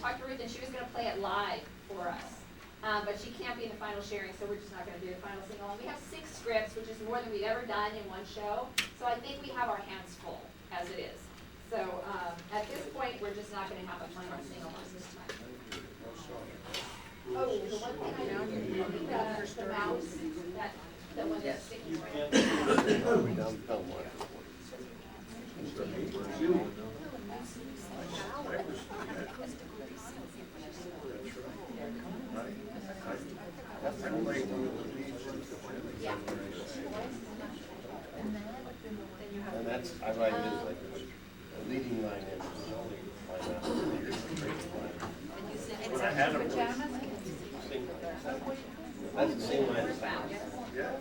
talked to Ruth, and she was going to play it live for us. But she can't be in the final sharing, so we're just not going to do the final sing-along. We have 6 scripts, which is more than we've ever done in one show. So I think we have our hands full, as it is. So at this point, we're just not going to have a final sing-along this time. Oh, the one thing I know, the mouse, the one that's sticking around. Yeah. And that's, I write it as like a leading line in, it's only line out, here's the breaking line. When I had them, that's the same line as that. Yeah.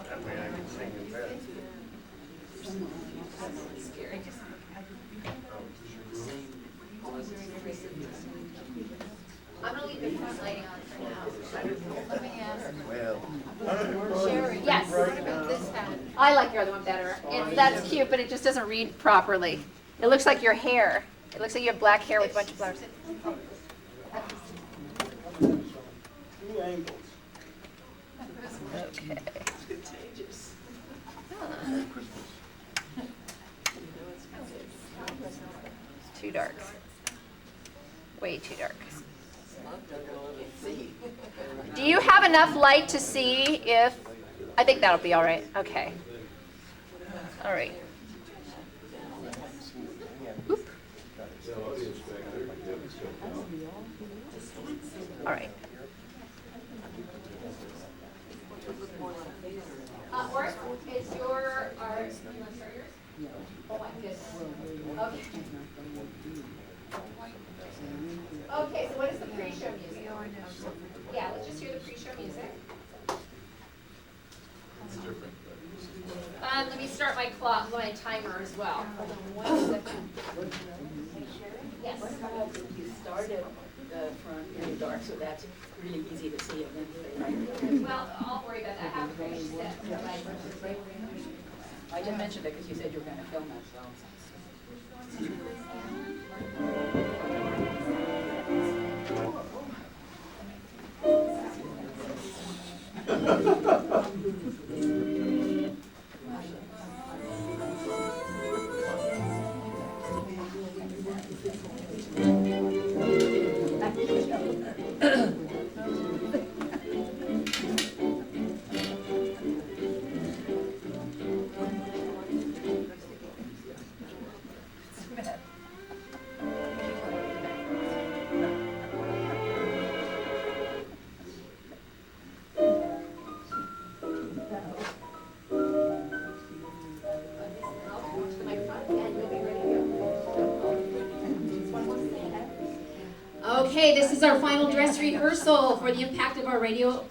That way I can sing in bed. Scary. I'm going to leave the front lighting on for now. Let me ask. Well. Sherri, yes. What about this hat? I like your other one better. That's cute, but it just doesn't read properly. It looks like your hair. It looks like you have black hair with a bunch of flowers. Two angles. Okay. It's too dark. Way too dark. Do you have enough light to see if... I think that'll be all right. Okay. All right. Oop. All right. Orrick, is your art, you want to start yours? Oh my goodness. Okay. Okay, so what is the pre-show music? Yeah, let's just hear the pre-show music. Let me start my clock, my timer as well. Hold on 1 second. Yes. You started the front in the dark, so that's really easy to see it. Well, I'll worry about that. I haven't finished yet. I just mentioned it because you said you were going to film it, so. Okay, this is our final dress rehearsal for the impact of our radio,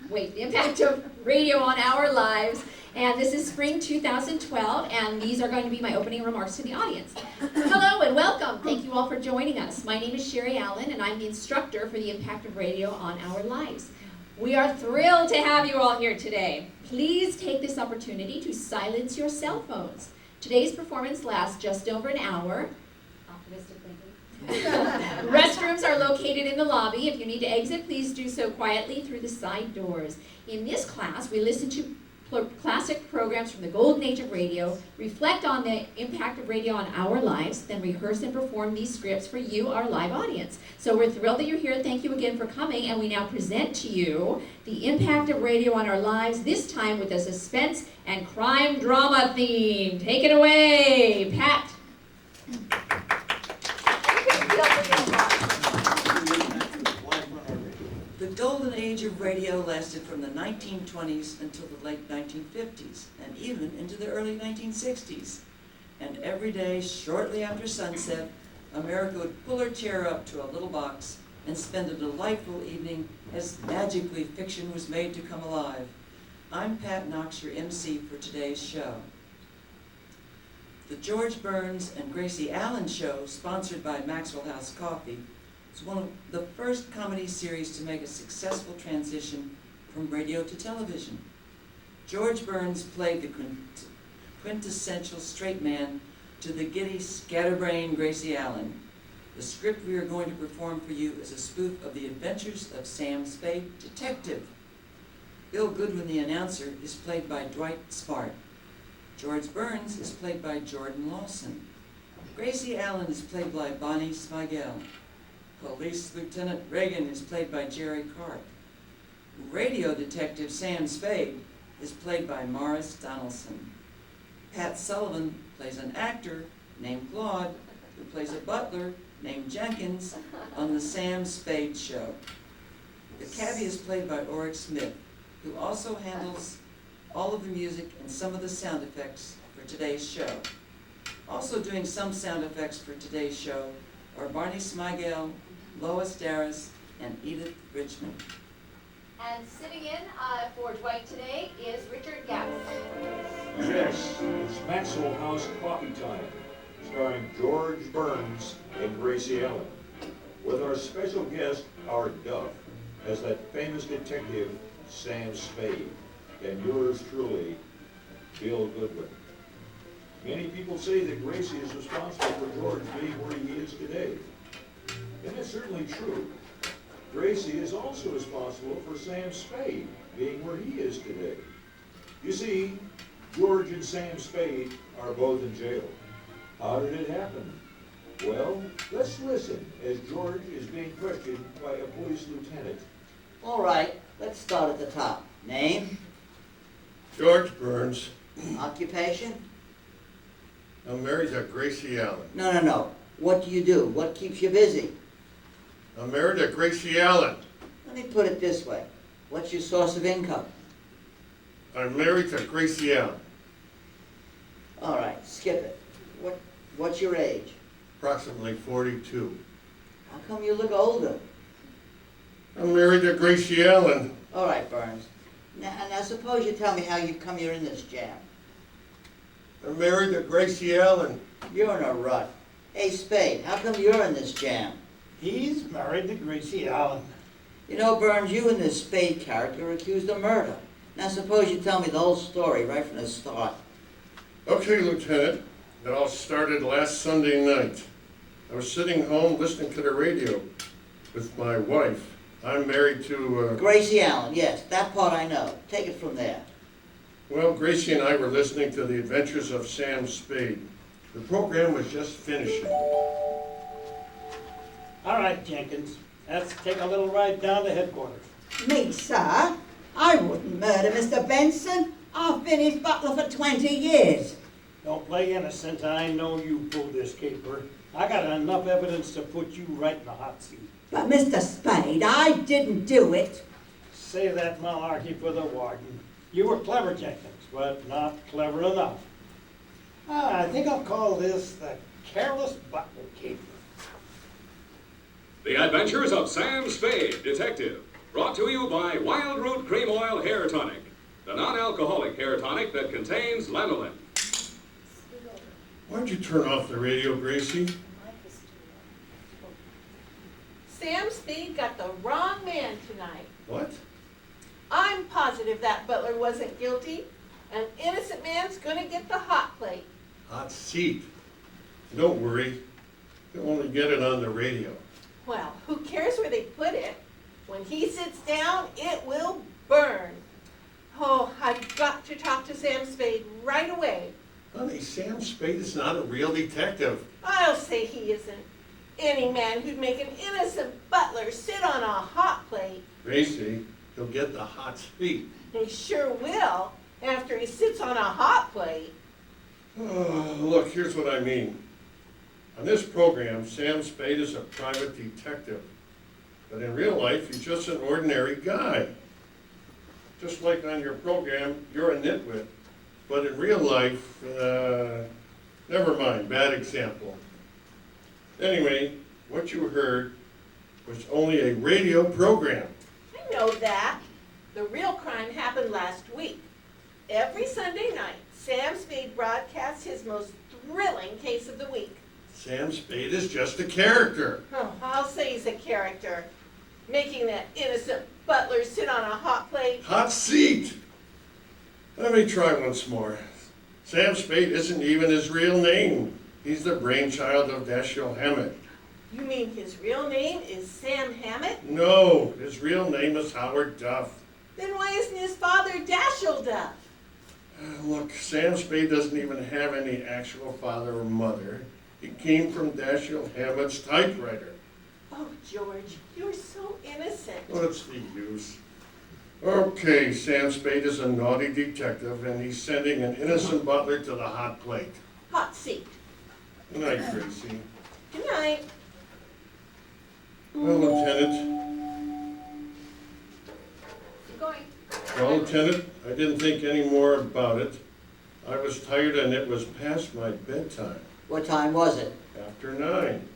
the impact of radio on our lives. And this is spring 2012, and these are going to be my opening remarks to the audience. Hello and welcome. Thank you all for joining us. My name is Sherri Allen, and I'm the instructor for the impact of radio on our lives. We are thrilled to have you all here today. Please take this opportunity to silence your cell phones. Today's performance lasts just over an hour. Optimistic thinking. Restrooms are located in the lobby. If you need to exit, please do so quietly through the side doors. In this class, we listen to classic programs from the golden age of radio, reflect on the impact of radio on our lives, then rehearse and perform these scripts for you, our live audience. So we're thrilled that you're here. Thank you again for coming, and we now present to you the impact of radio on our lives, this time with a suspense and crime drama theme. Take it away, Pat. The golden age of radio lasted from the 1920s until the late 1950s, and even into the early 1960s. And every day, shortly after sunset, America would pull her chair up to a little box and spend a delightful evening as magically fiction was made to come alive. I'm Pat Knox, your MC for today's show. The George Burns and Gracie Allen Show, sponsored by Maxwell House Coffee, is one of the first comedy series to make a successful transition from radio to television. George Burns played the quintessential straight man to the giddy, scatterbrained Gracie Allen. The script we are going to perform for you is a spoof of the adventures of Sam Spade, detective. Bill Goodwin, the announcer, is played by Dwight Smart. George Burns is played by Jordan Lawson. Gracie Allen is played by Bonnie Smigel. Police Lieutenant Reagan is played by Jerry Carp. Radio Detective Sam Spade is played by Morris Donaldson. Pat Sullivan plays an actor named Claude, who plays a butler named Jenkins on the Sam Spade Show. The cabbie is played by Orrick Smith, who also handles all of the music and some of the sound effects for today's show. Also doing some sound effects for today's show are Barney Smigel, Lois Daris, and Edith Richman. And sitting in for Dwight today is Richard Gause. Yes, it's Maxwell House Coffee Time, starring George Burns and Gracie Allen, with our special guest, our Duff, as that famous detective, Sam Spade, and yours truly, Bill Goodwin. Many people say that Gracie is responsible for George being where he is today. And it's certainly true. Gracie is also responsible for Sam Spade being where he is today. You see, George and Sam Spade are both in jail. How did it happen? Well, let's listen as George is being questioned by a police lieutenant. All right, let's start at the top. Name? George Burns. Occupation? I'm married to Gracie Allen. No. What do you do? What keeps you busy? I'm married to Gracie Allen. Let me put it this way. What's your source of income? I'm married to Gracie Allen. All right, skip it. What's your age? Approximately 42. How come you look older? I'm married to Gracie Allen. All right, Burns. Now suppose you tell me how you're in this jam. I'm married to Gracie Allen. You're in a rut. Hey, Spade, how come you're in this jam? He's married to Gracie Allen. You know, Burns, you and this Spade character are accused of murder. Now suppose you tell me the whole story right from the start. Okay, Lieutenant. It all started last Sunday night. I was sitting home listening to the radio with my wife. I'm married to... Gracie Allen, yes, that part I know. Take it from there. Well, Gracie and I were listening to the adventures of Sam Spade. The program was just finishing. All right, Jenkins, let's take a little ride down to headquarters. Me, sir? I wouldn't murder Mr. Benson. I've been his butler for 20 years. Don't play innocent. I know you pulled this caper. I got enough evidence to put you right in the hot seat. But Mr. Spade, I didn't do it. Save that malarkey for the warden. You were clever, Jenkins, but not clever enough. I think I'll call this the careless butler caper. The Adventures of Sam Spade, Detective, brought to you by Wild Root Cream Oil Hair Tonic, the non-alcoholic hair tonic that contains lanolin. Why'd you turn off the radio, Gracie? Sam Spade got the wrong man tonight. What? I'm positive that butler wasn't guilty. An innocent man's gonna get the hot plate. Hot seat. Don't worry. You'll only get it on the radio. Well, who cares where they put it? When he sits down, it will burn. Oh, I've got to talk to Sam Spade right away. Honey, Sam Spade is not a real detective. I'll say he isn't. Any man who'd make an innocent butler sit on a hot plate. Gracie, he'll get the hot seat. He sure will, after he sits on a hot plate. Oh, look, here's what I mean. On this program, Sam Spade is a private detective. But in real life, he's just an ordinary guy. Just like on your program, you're a nitwit. But in real life, never mind, bad example. Anyway, what you heard was only a radio program. I know that. The real crime happened last week. Every Sunday night, Sam Spade broadcasts his most thrilling case of the week. Sam Spade is just a character. Oh, I'll say he's a character. Making that innocent butler sit on a hot plate. Hot seat! Let me try once more. Sam Spade isn't even his real name. He's the brainchild of Dashiell Hammett. You mean his real name is Sam Hammett? No, his real name is Howard Duff. Then why isn't his father Dashiell Duff? Look, Sam Spade doesn't even have any actual father or mother. He came from Dashiell Hammett's typewriter. Oh, George, you're so innocent. What's the use? Okay, Sam Spade is a naughty detective, and he's sending an innocent butler to the hot plate. Hot seat. Good night, Gracie. Good night. Well, Lieutenant. Keep going. Well, Lieutenant, I didn't think any more about it. I was tired and it was past my bedtime, What time was it? after 9.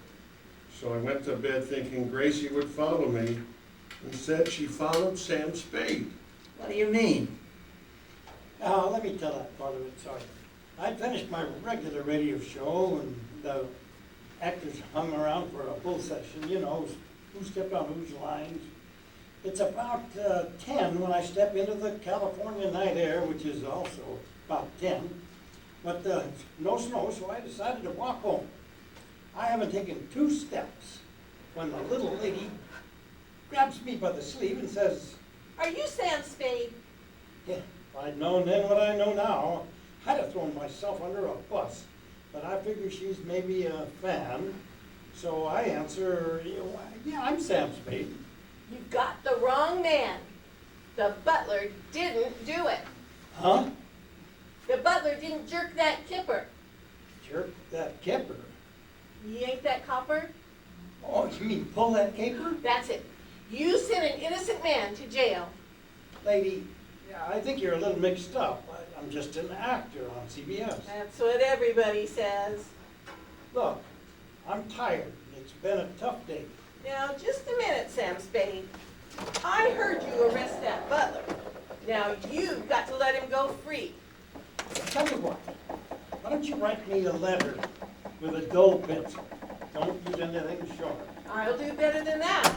So I went to bed thinking Gracie would follow me. Instead, she followed Sam Spade. What do you mean? Let me tell that part of it, sorry. I'd finished my regular radio show and the actors hung around for a full session, you know, who stepped on whose lines. It's about 10 when I step into the California night air, which is also about 10. But no snow, so I decided to walk home. I haven't taken 2 steps when the little lady grabs me by the sleeve and says, Are you Sam Spade? yeah, if I'd known then what I know now, I'd have thrown myself under a bus. But I figure she's maybe a fan, so I answer, yeah, I'm Sam Spade. You've got the wrong man. The butler didn't do it. Huh? The butler didn't jerk that kipper. Jerk that kipper. You ain't that copper? Oh, you mean pull that caper? That's it. You sent an innocent man to jail. Lady, yeah, I think you're a little mixed up. I'm just an actor on CBS. That's what everybody says. Look, I'm tired. It's been a tough day. Now, just a minute, Sam Spade. I heard you arrest that butler. Now, you've got to let him go free. Tell you what, why don't you write me a letter with a dull pencil? Don't use anything sharp. I'll do better than that.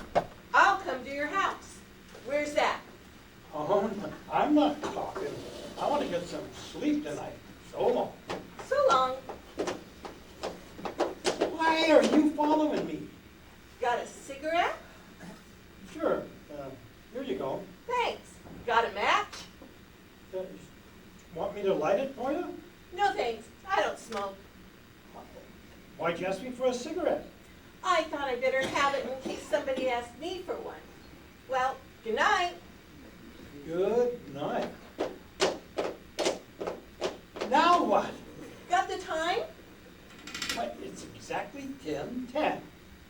I'll come to your house. Where's that? Oh, I'm not talking. I want to get some sleep tonight. So long. So long. Why are you following me? Got a cigarette? Sure. Here you go. Thanks. Got a match? Want me to light it for you? No thanks. I don't smoke. Why'd you ask me for a cigarette? I thought I'd better have it in case somebody asked me for one. Well, good night. Good night. Now what? Got the time? What, it's exactly 10:10.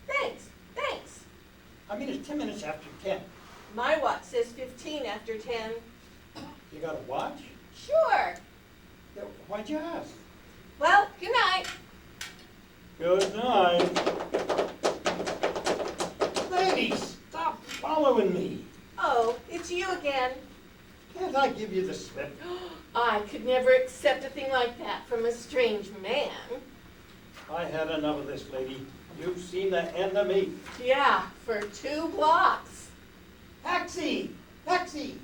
Thanks. Thanks. I mean, it's 10 minutes after 10. My watch says 15 after 10. You got a watch? Sure. Yeah, why'd you ask? Well, good night. Good night. Ladies, stop following me. Oh, it's you again. Can't I give you the slip? I could never accept a thing like that from a strange man. I had enough of this, lady. You've seen the end of me. Yeah, for 2 blocks. Taxi! Taxi!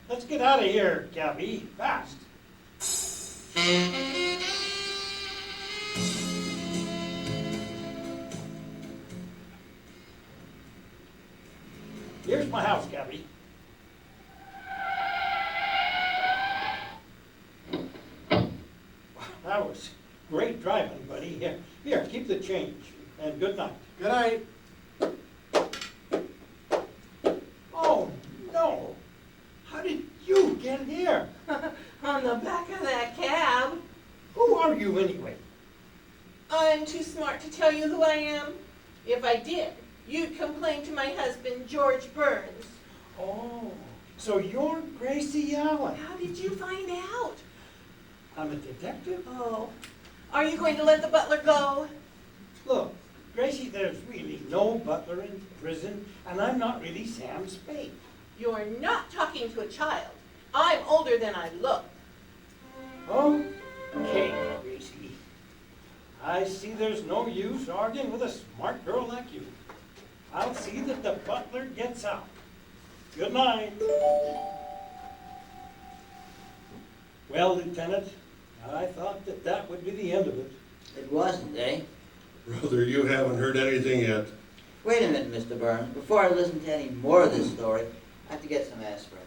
Let's get out of here, Cabby. Fast. Here's my house, Cabby. That was great driving, buddy. Here, keep the change, and good night. Good night. Oh, no. How did you get here? On the back of that cab. Who are you, anyway? I'm too smart to tell you who I am. If I did, you'd complain to my husband, George Burns. Oh, so you're Gracie Allen. How did you find out? I'm a detective. Oh, are you going to let the butler go? Look, Gracie, there's really no butler in prison, and I'm not really Sam Spade. You're not talking to a child. I'm older than I look. Okay, Gracie. I see there's no use arguing with a smart girl like you. I'll see that the butler gets out. Good night. Well, Lieutenant, I thought that would be the end of it. It wasn't, eh? Brother, you haven't heard anything yet. Wait a minute, Mr. Burns. Before I listen to any more of this story, I have to get some aspirin.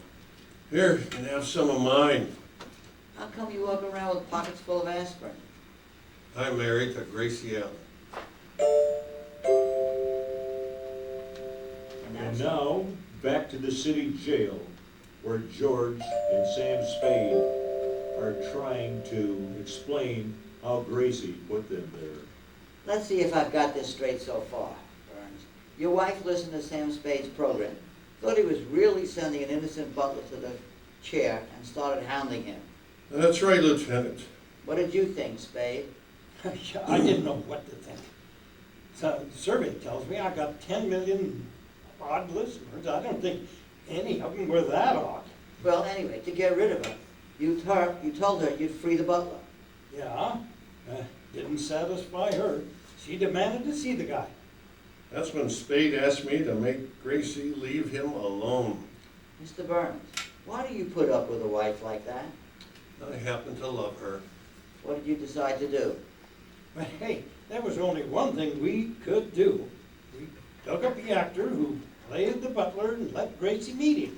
Here, you can have some of mine. How come you walk around with pockets full of aspirin? I'm married to Gracie Allen. And now, back to the city jail, where George and Sam Spade are trying to explain how Gracie put them there. Let's see if I've got this straight so far, Burns. Your wife listened to Sam Spade's program, thought he was really sending an innocent butler to the chair, and started hounding him. That's right, Lieutenant. What did you think, Spade? I didn't know what to think. So the survey tells me I got 10 million odd listeners. I don't think any of them were that odd. Well, anyway, to get rid of her, you told her you'd free the butler. Yeah, didn't satisfy her. She demanded to see the guy. That's when Spade asked me to make Gracie leave him alone. Mr. Burns, why do you put up with a wife like that? I happen to love her. What did you decide to do? But hey, there was only one thing we could do. We dug up the actor who played the butler and let Gracie meet him.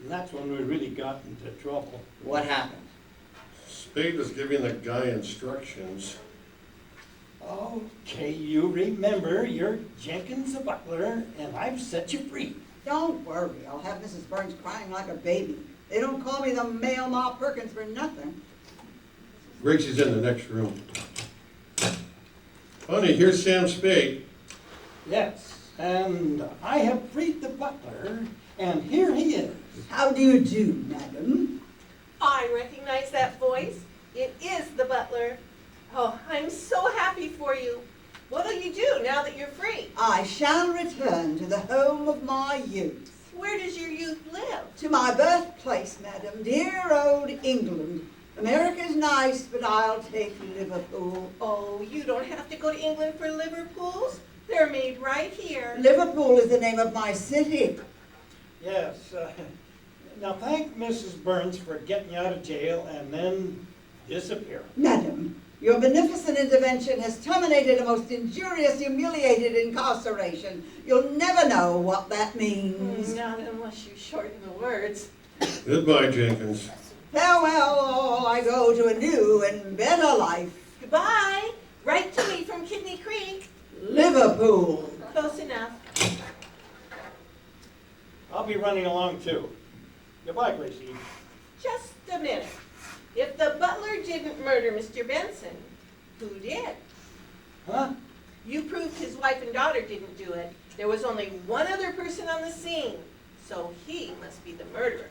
And that's when we really got into trouble. What happened? Spade was giving the guy instructions. Okay, you remember you're Jenkins the butler, and I've set you free. Don't worry, I'll have Mrs. Burns crying like a baby. They don't call me the male Ma Perkins for nothing. Gracie's in the next room. Honey, here's Sam Spade. Yes, and I have freed the butler, and here he is. How do you do, madam? I recognize that voice. It is the butler. Oh, I'm so happy for you. What'll you do now that you're free? I shall return to the home of my youth. Where does your youth live? To my birthplace, madam, dear old England. America's nice, but I'll take Liverpool. Oh, you don't have to go to England for Liverpools. They're made right here. Liverpool is the name of my city. Yes, now thank Mrs. Burns for getting you out of jail and then disappearing. Madam, your beneficent intervention has terminated a most injurious, humiliated incarceration. You'll never know what that means. Not unless you shorten the words. Goodbye, Jenkins. Farewell, all. I go to a new and better life. Goodbye. Write to me from Kidney Creek. Liverpool. Close enough. I'll be running along too. Goodbye, Gracie. Just a minute. If the butler didn't murder Mr. Benson, who did? Huh? You proved his wife and daughter didn't do it. There was only one other person on the scene, so he must be the murderer.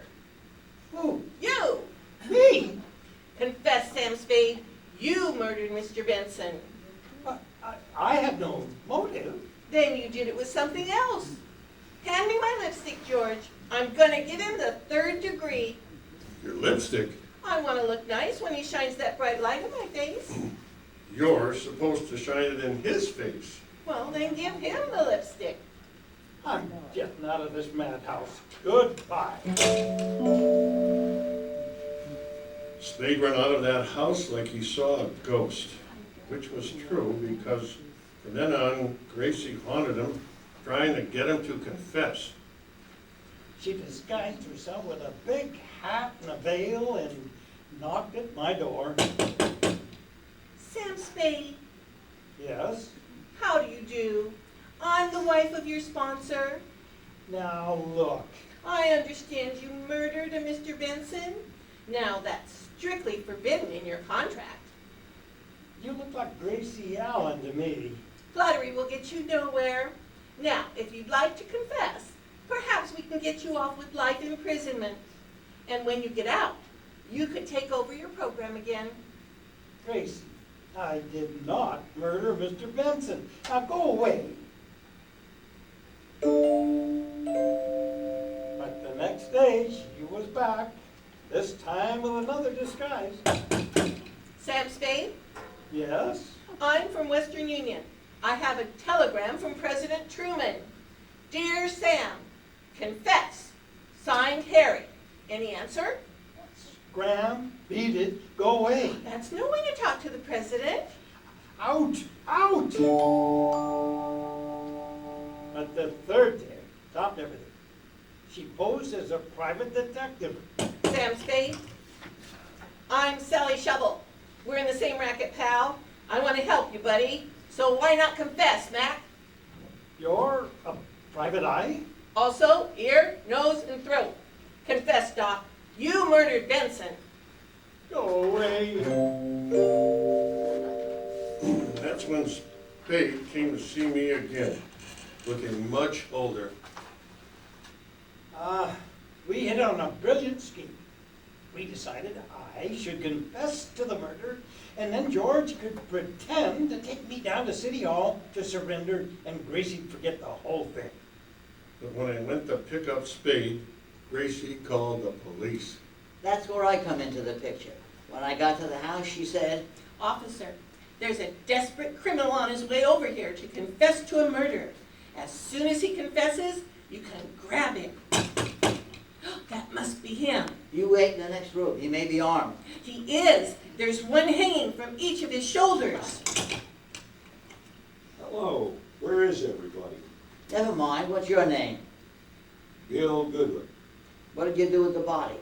Who? You! Me? Confess, Sam Spade. You murdered Mr. Benson. I had no motive. Then you did it with something else. Hand me my lipstick, George. I'm gonna give him the 3rd degree. Your lipstick? I want to look nice when he shines that bright light in my face. You're supposed to shine it in his face. Well, then give him the lipstick. I'm getting out of this madhouse. Goodbye. Spade ran out of that house like he saw a ghost, which was true because from then on, Gracie haunted him, trying to get him to confess. She disguised herself with a big hat and a veil and knocked at my door. Sam Spade, Yes? how do you do? I'm the wife of your sponsor. Now look. I understand you murdered a Mr. Benson. Now that's strictly forbidden in your contract. You look like Gracie Allen to me. Flattery will get you nowhere. Now, if you'd like to confess, perhaps we can get you off with life imprisonment. And when you get out, you could take over your program again. Gracie, I did not murder Mr. Benson. Now go away. But the next day, she was back, this time with another disguise. Sam Spade, Yes? I'm from Western Union. I have a telegram from President Truman. Dear Sam, confess, Any answer? Graham, beat it, go away. That's no way to talk to the president. Out, out! But the third day topped everything. She posed as a private detective. Sam Spade. I'm Sally Shovel. We're in the same racket, pal. I want to help you, buddy. So why not confess, Mac? You're a private eye? Also, ear, nose, and throat. Confess, Doc. You murdered Benson. Go away. That's when Spade came to see me again, looking much older. We hit on a brilliant scheme. We decided I should confess to the murder, and then George could pretend to take me down to City Hall to surrender, and Gracie'd forget the whole thing. But when I went to pick up Spade, Gracie called the police. That's where I come into the picture. When I got to the house, she said, Officer, there's a desperate criminal on his way over here to confess to a murder. As soon as he confesses, you can grab him. That must be him. you wait in the next room. He may be armed. He is. There's one hanging from each of his shoulders. Hello, where is everybody? Never mind. What's your name? Bill Goodwin. What did you do with the body?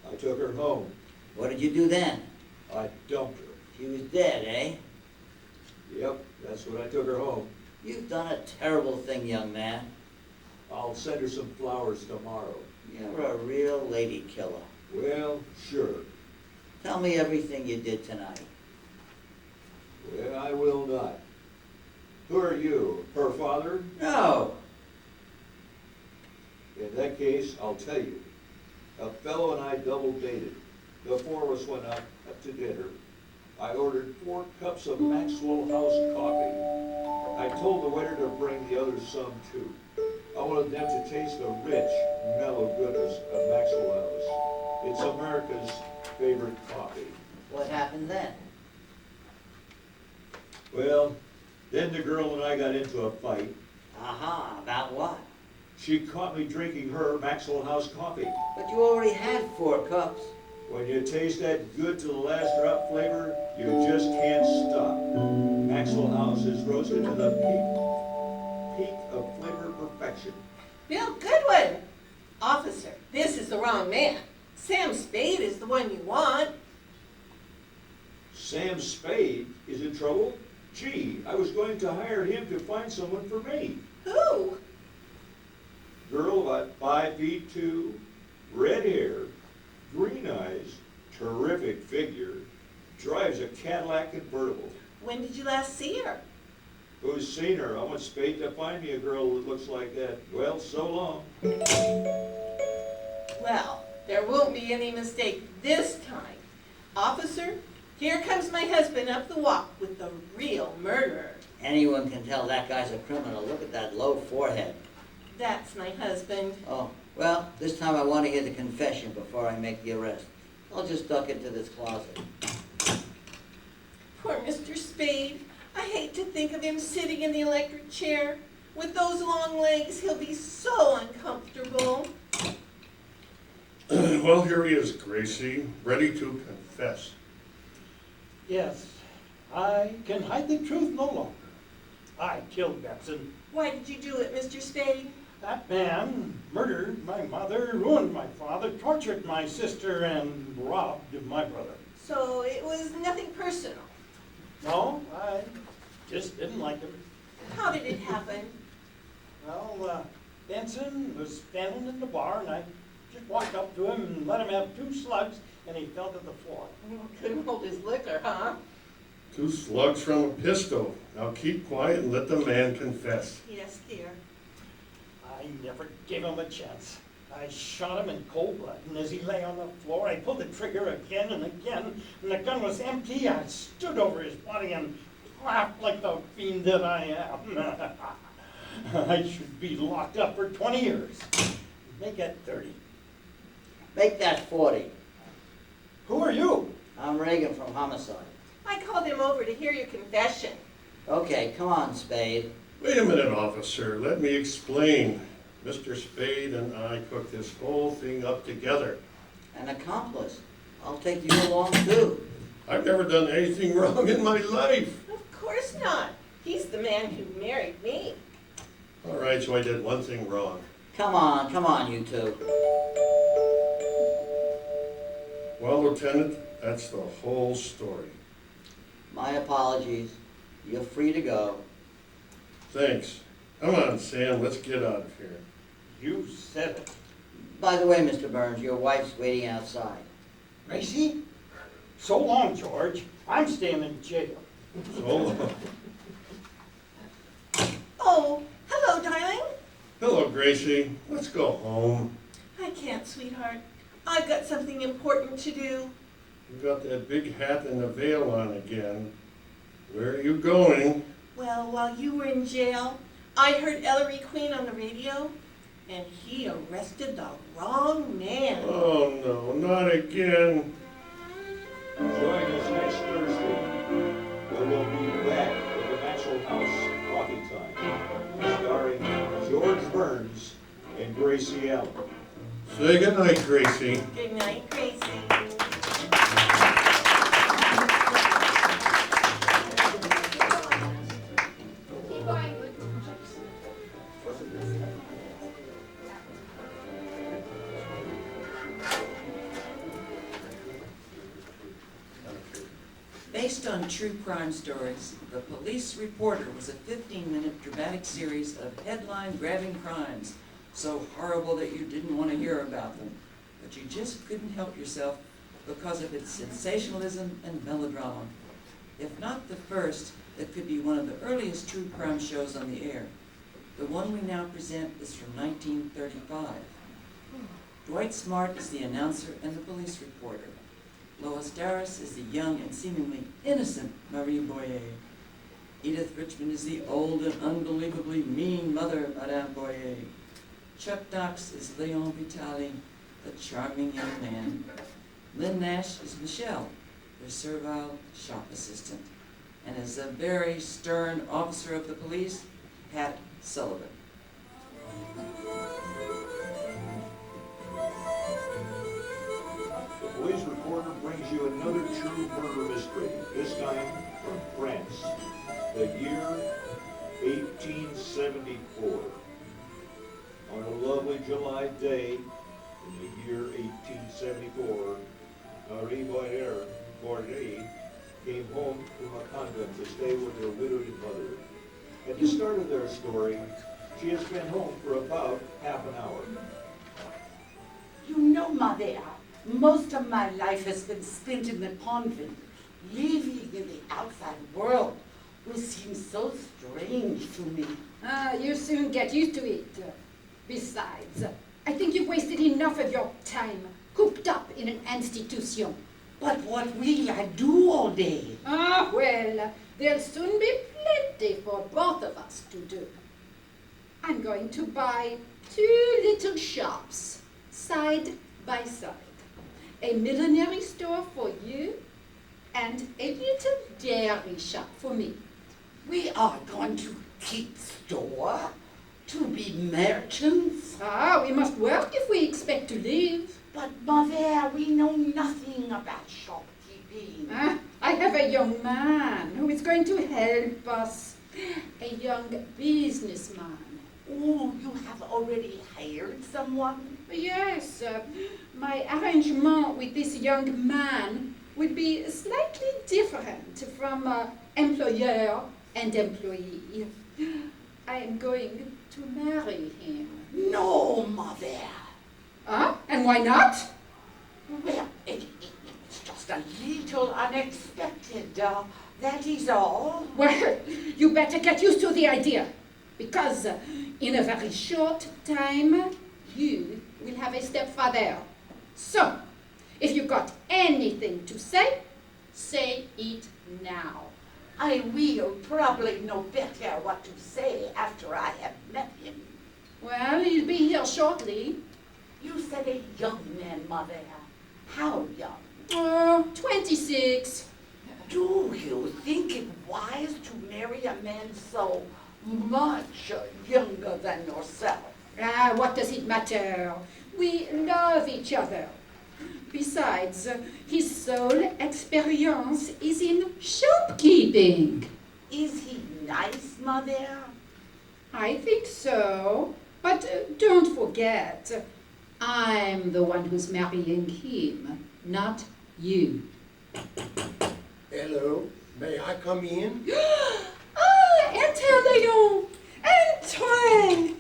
I took her home. What did you do then? I dumped her. She was dead, eh? Yep, that's when I took her home. You've done a terrible thing, young man. I'll send her some flowers tomorrow. You're a real lady killer. Well, sure. Tell me everything you did tonight. Well, I will not. Who are you, her father? No. In that case, I'll tell you. A fellow and I double dated. The four of us went out to dinner. I ordered 4 cups of Maxwell House coffee. I told the waiter to bring the others some too. I wanted them to taste the rich, mellow goodness of Maxwell House. It's America's favorite coffee. What happened then? Well, then the girl and I got into a fight. Aha, about what? She caught me drinking her Maxwell House coffee. But you already had 4 cups. When you taste that good to the last drop flavor, you just can't stop. Maxwell House is roasted to the peak of flavor perfection. Bill Goodwin. Officer, this is the wrong man. Sam Spade is the one you want. Sam Spade is in trouble? Gee, I was going to hire him to find someone for me. Who? Girl about 5'2", red hair, green eyes, terrific figure, drives a Cadillac convertible. When did you last see her? Who's seen her? I want Spade to find me a girl that looks like that. Well, so long. Well, there won't be any mistake this time. Officer, here comes my husband up the walk with the real murderer. Anyone can tell that guy's a criminal. Look at that low forehead. That's my husband. Oh, well, this time I want to hear the confession before I make the arrest. I'll just duck into this closet. Poor Mr. Spade. I hate to think of him sitting in the electric chair. With those long legs, he'll be so uncomfortable. Well, here he is, Gracie, ready to confess. Yes, I can hide the truth no longer. I killed Benson. Why did you do it, Mr. Spade? That man murdered my mother, ruined my father, tortured my sister, and robbed my brother. So it was nothing personal. No, I just didn't like him. How did it happen? Well, Benson was standing in the bar, and I just walked up to him and let him have 2 slugs, and he fell to the floor. Couldn't hold his liquor, huh? 2 slugs from a pistol. Now keep quiet and let the man confess. Yes, dear. I never gave him a chance. I shot him in cold blood, and as he lay on the floor, I pulled the trigger again and again, and the gun was empty. I stood over his body and laughed like the fiend that I am. I should be locked up for 20 years. Make it 30. Make that 40. Who are you? I'm Reagan from Homicide. I called him over to hear your confession. Okay, come on, Spade. Wait a minute, officer. Let me explain. Mr. Spade and I cooked this whole thing up together. An accomplice. I'll take you along too. I've never done anything wrong in my life. Of course not. He's the man who married me. All right, so I did one thing wrong. Come on, you two. Well, Lieutenant, that's the whole story. My apologies. You're free to go. Thanks. Come on, Sam, let's get out of here. You said it. By the way, Mr. Burns, your wife's waiting outside. Gracie? So long, George. I'm staying in jail. So long. Oh, hello, darling. Hello, Gracie. Let's go home. I can't, sweetheart. I've got something important to do. You got that big hat and the veil on again. Where are you going? Well, while you were in jail, I heard Ellery Queen on the radio, and he arrested the wrong man. Oh, no, not again. Join us next Thursday, where we'll be back with the Maxwell House Coffee Time, starring George Burns and Gracie Allen. Say goodnight, Gracie. Good night, Gracie. Based on true crime stories, The Police Reporter was a 15-minute dramatic series of headline-grabbing crimes, so horrible that you didn't want to hear about them, but you just couldn't help yourself because of its sensationalism and melodrama. If not the first, it could be one of the earliest true crime shows on the air. The one we now present is from 1935. Dwight Smart is the announcer and the police reporter. Lois Daris is the young and seemingly innocent Marie Boyer. Edith Richman is the old and unbelievably mean mother, Madame Boyer. Chuck Knox is Leon Vitali, the charming young man. Lynne Nash is Michelle, the servile shop assistant. And as a very stern officer of the police, Pat Sullivan. The Police Reporter brings you another true murder mystery, this time from France, the year 1874. On a lovely July day in the year 1874, Marie Boyer came home from a convent to stay with her widowed mother. At the start of their story, she has been home for about half an hour. You know, Mother, most of my life has been spent in the convent. Living in the outside world will seem so strange to me. You'll soon get used to it. Besides, I think you've wasted enough of your time cooped up in an institution. But what will I do all day? Well, there'll soon be plenty for both of us to do. I'm going to buy 2 little shops, side by side. A millinery store for you, and a little dairy shop for me. We are going to keep store, to be merchants. We must work if we expect to live. But, Mother, we know nothing about shopkeeping. I have a young man who is going to help us. A young businessman. Oh, you have already hired someone? Yes, my arrangement with this young man will be slightly different from employer and employee. I am going to marry him. No, Mother. And why not? Well, it's just a little unexpected, that is all. Well, you better get used to the idea, because in a very short time, you will have a stepfather. So, if you've got anything to say, say it now. I will probably know better what to say after I have met him. Well, he'll be here shortly. You said a young man, Mother. How young? 26. Do you think it wise to marry a man so much younger than yourself? Ah, what does it matter? We love each other. Besides, his sole experience is in shopkeeping. Is he nice, Mother? I think so. But don't forget, I'm the one who's marrying him, not you. Hello, may I come in? Enter, Léon! Enter!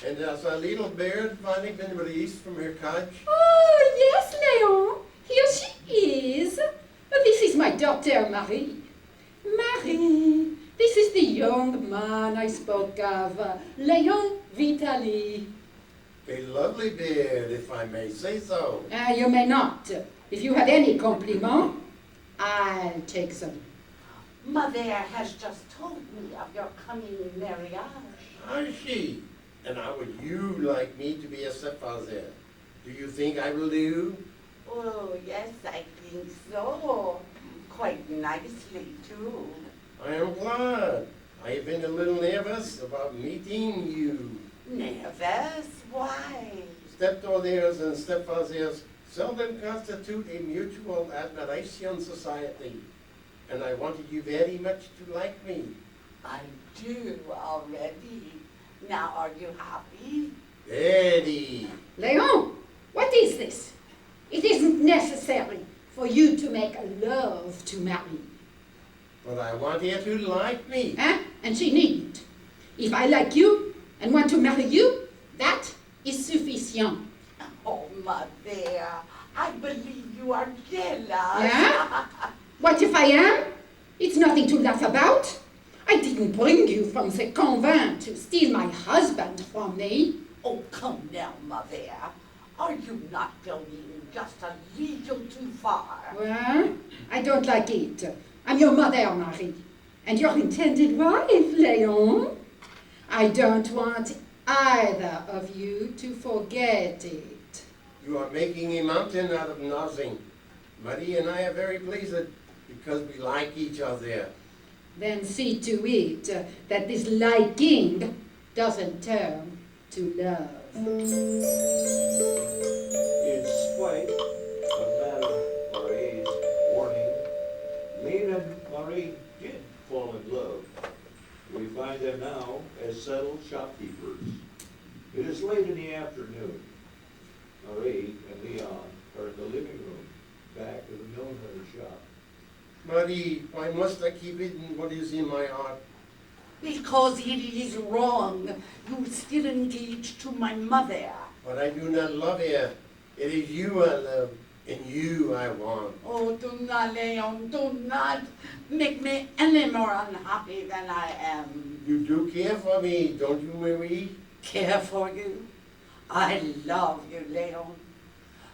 And there's a little bird finally been released from her cage. Oh, yes, Léon. Here she is. This is my daughter, Marie. Marie, this is the young man I spoke of, Léon Vitali. A lovely bird, if I may say so. You may not. If you have any compliment, I'll take some. Mother has just told me of your coming marriage. I see. And how would you like me to be a stepfather? Do you think I will do? Oh, yes, I think so. Quite nicely, too. I am glad. I have been a little nervous about meeting you. Nervous? Why? Stepdaughters and stepfathers seldom constitute a mutual admiration society. And I wanted you very much to like me. I do already. Now, are you happy? Eddie. Léon, what is this? It isn't necessary for you to make love to Marie. But I want her to like me. Huh? And she needn't. If I like you and want to marry you, that is sufficient. Oh, Mother, I believe you are jealous. Yeah? What if I am? It's nothing to laugh about. I didn't bring you from the convent to steal my husband from me. Oh, come now, Mother. Are you not going just a little too far? Well, I don't like it. I'm your mother, Marie, and your intended wife, Léon. I don't want either of you to forget it. You are making a mountain out of nothing. Marie and I are very pleased because we like each other. Then see to it that this liking doesn't turn to love. In spite of Madame Marie's warning, Lynne and Marie did fall in love. We find them now as settled shopkeepers. It is late in the afternoon. Marie and Leon are in the living room, back of the millinery shop. Marie, why must I keep hidden what is in my heart? Because it is wrong. You're still engaged to my mother. But I do not love her. It is you I love, and you I want. Oh, do not, Léon, do not make me any more unhappy than I am. You do care for me, don't you, Marie? Care for you? I love you, Léon.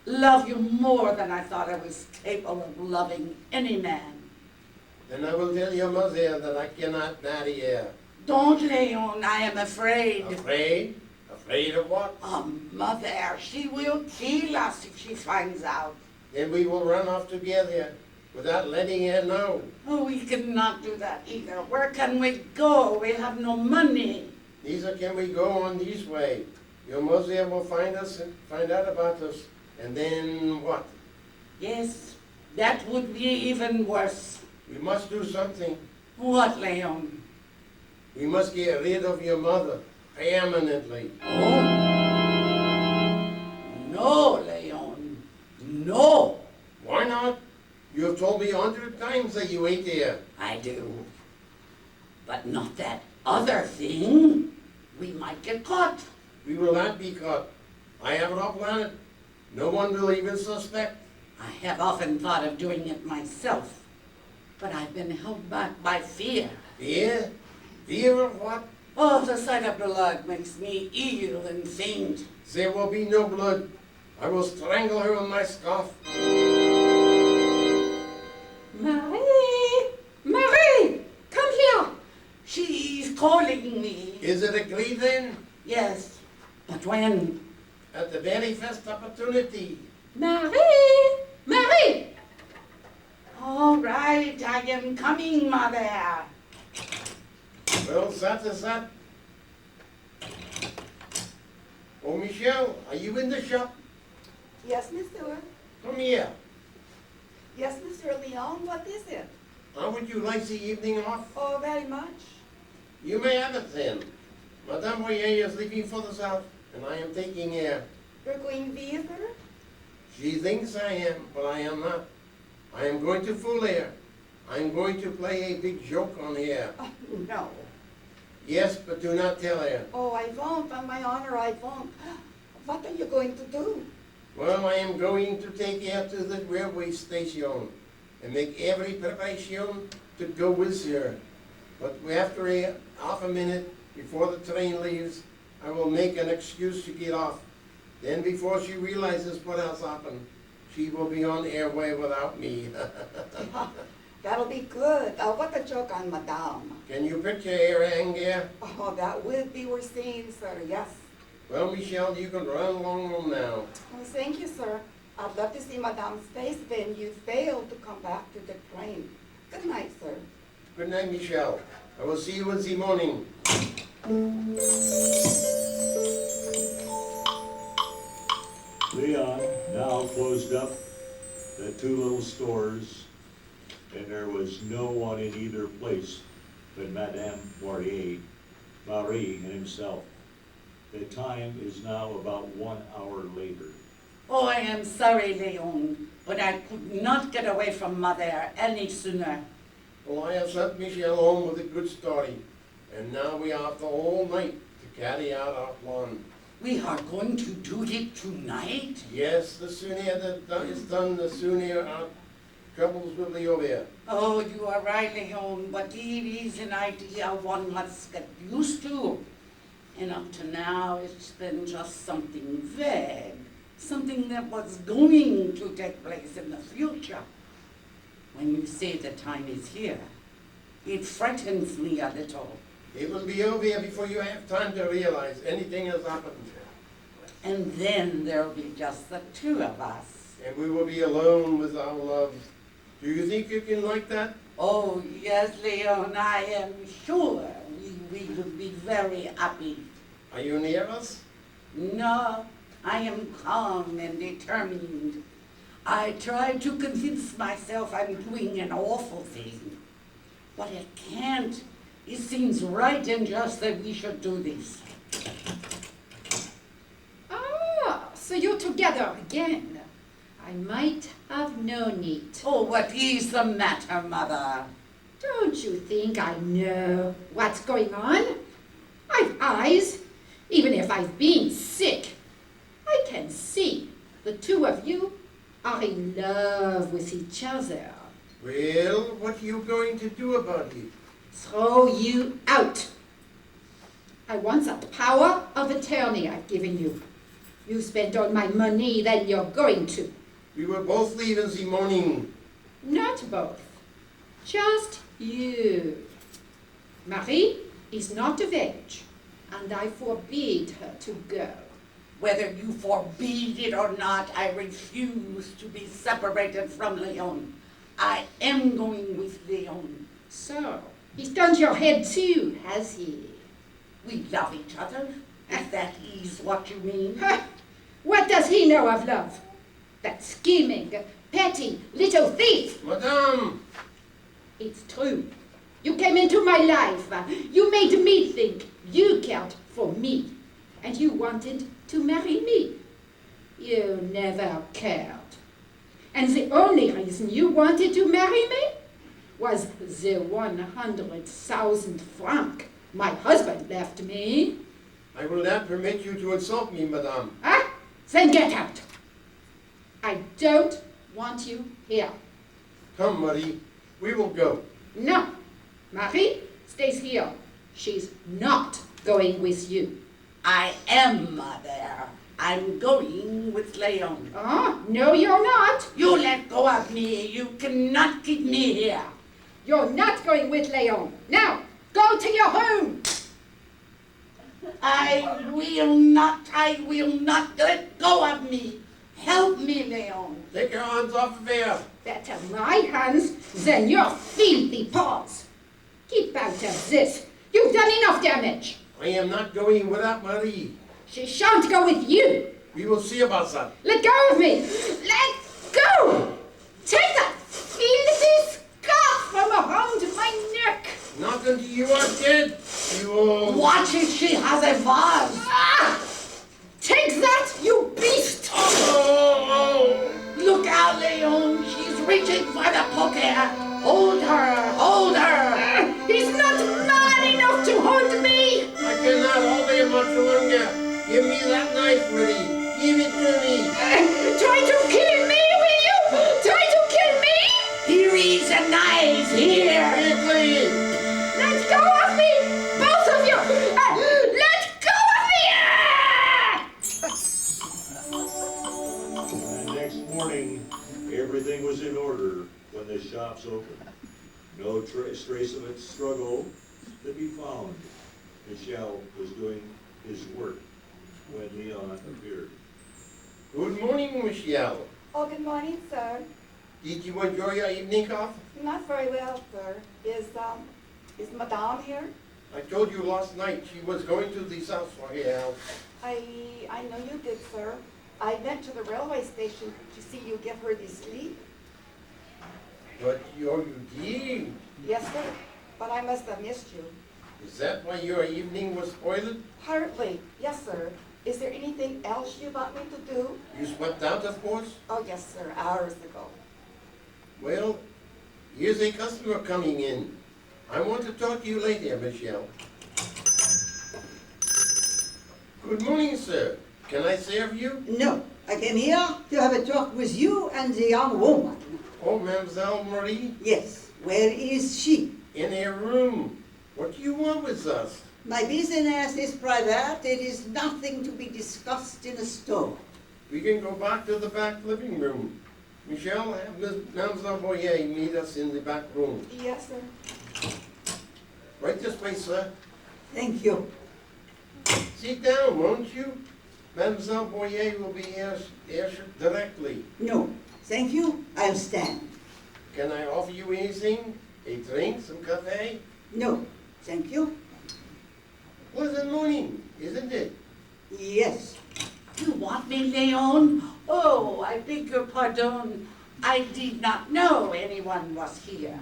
Love you more than I thought I was capable of loving any man. Then I will tell your mother that I cannot marry her. Don't, Léon, I am afraid. Afraid? Afraid of what? Mother, she will kill us if she finds out. Then we will run off together without letting her know. Oh, we cannot do that either. Where can we go? We have no money. Neither can we go on this way. Your mother will find us and find out about us. And then what? Yes, that would be even worse. We must do something. What, Léon? We must get rid of your mother permanently. Oh. No, Léon. No. Why not? You have told me 100 times that you ate there. I do. But not that other thing. We might get caught. We will not be caught. I have it all planned. No one will even suspect. I have often thought of doing it myself, but I've been held back by fear. Fear? Fear of what? Oh, the sight of blood makes me ill and faint. There will be no blood. I will strangle her with my scarf. Marie! Marie! Come here! She's calling me. Is it agreed then? Yes, but when? At the very first opportunity. Marie! Marie! All right, I am coming, Mother. Well, that is that. Oh, Michelle, are you in the shop? Yes, Monsieur. Come here. Yes, Monsieur Leon, what is it? How would you like the evening off? Oh, very much. You may have it then. Madame Voyer is leaving for the south, and I am taking air. You're going thither? She thinks I am, but I am not. I am going to fool her. I am going to play a big joke on her. Oh, no. Yes, but do not tell her. Oh, I won't. On my honor, I won't. What are you going to do? Well, I am going to take her to the railway station and make every preparation to go with her. But after half a minute before the train leaves, I will make an excuse to get off. Then before she realizes what has happened, she will be on airway without me. That'll be good. What a joke on Madame. Can you picture her anger? Oh, that will be worth seeing, sir, yes. Well, Michelle, you can run along home now. Oh, thank you, sir. I'd love to see Madame's face when you fail to come back to the train. Good night, sir. Good night, Michelle. I will see you in the morning. Leon now closed up the two little stores, and there was no one in either place but Madame Marie and himself. The time is now about 1 hour later. Oh, I am sorry, Leon, but I could not get away from Mother any sooner. Well, I have sent Michelle home with a good story, and now we have the whole night to carry out our plan. We are going to do it tonight? Yes, the sooner that is done, the sooner our troubles will be over. Oh, you are right, Leon, but it is an idea one must get used to. And up to now, it's been just something vague, something that was going to take place in the future. When you say the time is here, it frightens me a little. It will be over here before you have time to realize anything has happened. And then there'll be just the two of us. And we will be alone with our love. Do you think you can like that? Oh, yes, Leon, I am sure we will be very happy. Are you near us? No, I am calm and determined. I try to convince myself I'm doing an awful thing, but I can't. It seems right and just that we should do this. Ah, so you're together again. I might have known it. Oh, what is the matter, Mother? Don't you think I know what's going on? I've eyes. Even if I've been sick, I can see the two of you are in love with each other. Well, what are you going to do about it? Throw you out. I want the power of attorney I've given you. You spent all my money, then you're going to. We will both leave in the morning. Not both. Just you. Marie is not of age, and I forbid her to go. Whether you forbid it or not, I refuse to be separated from Leon. I am going with Leon. So, he's turned your head too, has he? We love each other, if that is what you mean. Ha! What does he know of love? That scheming, petty, little thief! Madame! It's true. You came into my life. You made me think you cared for me. And you wanted to marry me. You never cared. And the only reason you wanted to marry me was the 100,000 francs my husband left me. I will not permit you to insult me, madame. Ah, then get out. I don't want you here. Come, Marie, we will go. No, Marie stays here. She's not going with you. I am, Mother. I'm going with Leon. Oh, no, you're not. You let go of me. You cannot keep me here. You're not going with Leon. Now, go to your home. I will not let go of me. Help me, Leon. Take your hands off of here. Better my hands than your filthy paws. Keep out of this. You've done enough damage. I am not going without Marie. She shan't go with you. We will see about that. Let go of me. Let go. Take that filthy scarf from around my neck. Not until you are dead, you old... Watch it, she has a vase. Ah! Take that, you beast. Oh, Look out, Leon, she's reaching for the poker. Hold her, hold her. He's not man enough to hold me. I cannot hold him much longer. Give me that knife, Willie. Give it to me. Try to kill me, will you? Try to kill me? Here is a knife, here. Quickly. Let go of me, both of you. Let go of me. And next morning, everything was in order when the shops opened. No trace of its struggle to be found. Michel was doing his work when Leon appeared. Good morning, Michelle. Oh, good morning, sir. Did you enjoy your evening off? Not very well, sir. Is Madame here? I told you last night she was going to the south for her house. I know you did, sir. I went to the railway station to see you give her the sleep. But you did. Yes, sir. But I must have missed you. Is that why your evening was spoiled? Hardly. Yes, sir. Is there anything else you want me to do? You swept out, of course? Oh, yes, sir. Hours ago. Well, here's a customer coming in. I want to talk to you later, Michelle. Good morning, sir. Can I serve you? No, I came here to have a talk with you and the young woman. Oh, Mademoiselle Marie? Yes, where is she? In her room. What do you want with us? My business is private. It is nothing to be discussed in a store. We can go back to the back living room. Michelle, have Mademoiselle Boyer meet us in the back room. Yes, sir. Right this way, sir. Thank you. Sit down, won't you? Mademoiselle Boyer will be here directly. No, thank you. I'll stand. Can I offer you anything? A drink, some cafe? No, thank you. Pleasant morning, isn't it? Yes. You want me, Leon? Oh, I beg your pardon. I did not know anyone was here.